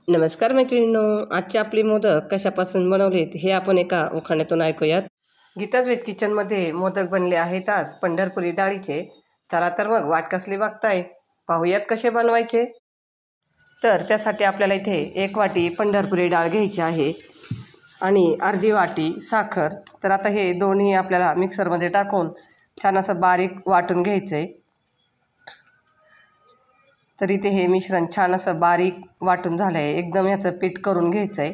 नमस्कार मैत्रिणींनो, आजचे आपले मोदक कशापासून बनवलेत हे आपण एका उखाण्यातून ऐकूयात। गीताज वेज किचनमध्ये मोदक बनले आहेत आज पंढरपुरी डाळीचे। चला तर मग वाट कसली बघताय, पाहूयात कसे बनवायचे। तर त्यासाठी आपल्याला इथे 1 वाटी पंढरपुरी डाळ घ्यायची आहे आणि अर्धी वाटी साखर। तर आता हे दोन्ही आपल्याला मिक्सरमध्ये टाकून छान असं बारीक वाटून घ्यायचंय। तर इथे हे मिश्रण छान असं बारीक वाटून झालं आहे, एकदम ह्याचं पीठ करून घ्यायचं आहे।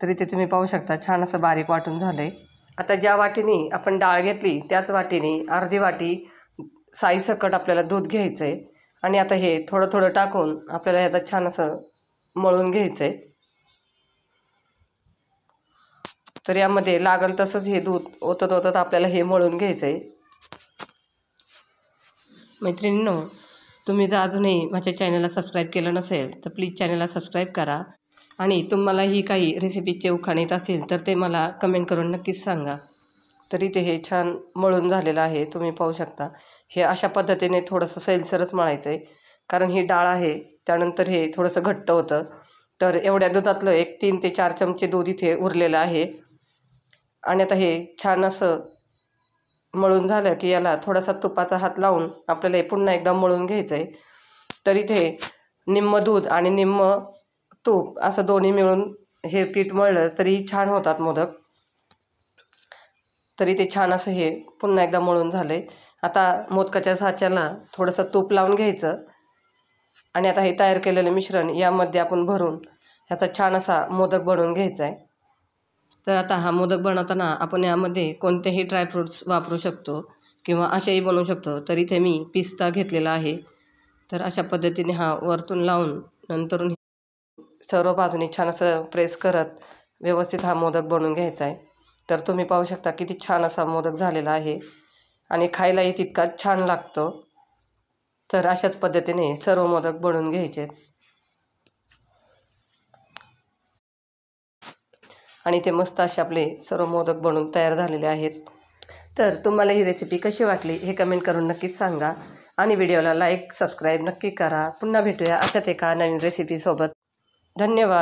तर इथे तुम्ही पाहू शकता छान असं बारीक वाटून झालं आहे। आता ज्या वाटीने आपण डाळ घेतली त्याच वाटीने अर्धी वाटी साईसकट आपल्याला दूध घ्यायचं आहे आणि आता हे थोडं थोडं टाकून आपल्याला ह्याचं छान असं मळून घ्यायचं आहे। तर यामध्ये लागल तसंच हे दूध ओतत ओतत आपल्याला हे मळून घ्यायचं आहे। मैत्रिणींनो, तुम्ही जर अजूनही माझ्या चॅनलला सबस्क्राईब केलं नसेल तर प्लीज चॅनलला सबस्क्राईब करा आणि तुम्हालाही काही रेसिपीचे उखाणे येत असतील तर ते मला कमेंट करून नक्कीच सांगा। तरी ते हे छान मळून झालेलं आहे, तुम्ही पाहू शकता। हे अशा पद्धतीने थोडंसं सैलसरच मळायचं आहे, कारण ही डाळ आहे त्यानंतर हे थोडंसं घट्ट होतं। तर एवढ्या दुधातलं एक 3 ते 4 चमचे दूध इथे उरलेलं आहे आणि आता हे छान असं मळून झालं की याला थोडासा तुपाचा हात लावून आपल्याला हे पुन्हा एकदा मळून घ्यायचं आहे। तर इथे निम्म दूध आणि निम्म तूप असं दोन्ही मिळून हे पीठ मळलं तरी छान होतात मोदक। तरी ते छान असं हे पुन्हा एकदा मळून झालं आहे। आता मोदकाच्या साच्याला थोडंसं तूप लावून घ्यायचं आणि आता हे तयार केलेलं मिश्रण यामध्ये आपण भरून ह्याचा छान असा मोदक बनवून घ्यायचा आहे। तर आता हा मोदक बनवताना आपण यामध्ये कोणतेही ड्रायफ्रूट्स वापरू शकतो किंवा असेही बनवू शकतो। तर इथे मी पिस्ता घेतलेला आहे। तर अशा पद्धतीने हा वरतून लावून नंतरून सर्व बाजूने छान असं प्रेस करत व्यवस्थित हा मोदक बनवून घ्यायचा आहे। तर तुम्ही पाहू शकता किती छान असा मोदक झालेला आहे आणि खायलाही तितका छान लागतो। तर अशाच पद्धतीने सर्व मोदक बनवून घ्यायचे आणि ते मस्त असे आपले सर्व मोदक बनवून तयार झालेले आहेत। तर तुम्हाला ही रेसिपी कशी वाटली हे कमेंट करून नक्कीच सांगा आणि व्हिडिओला लाईक सबस्क्राईब नक्की करा। पुन्हा भेटूया अशाच एका नवीन रेसिपीसोबत। धन्यवाद।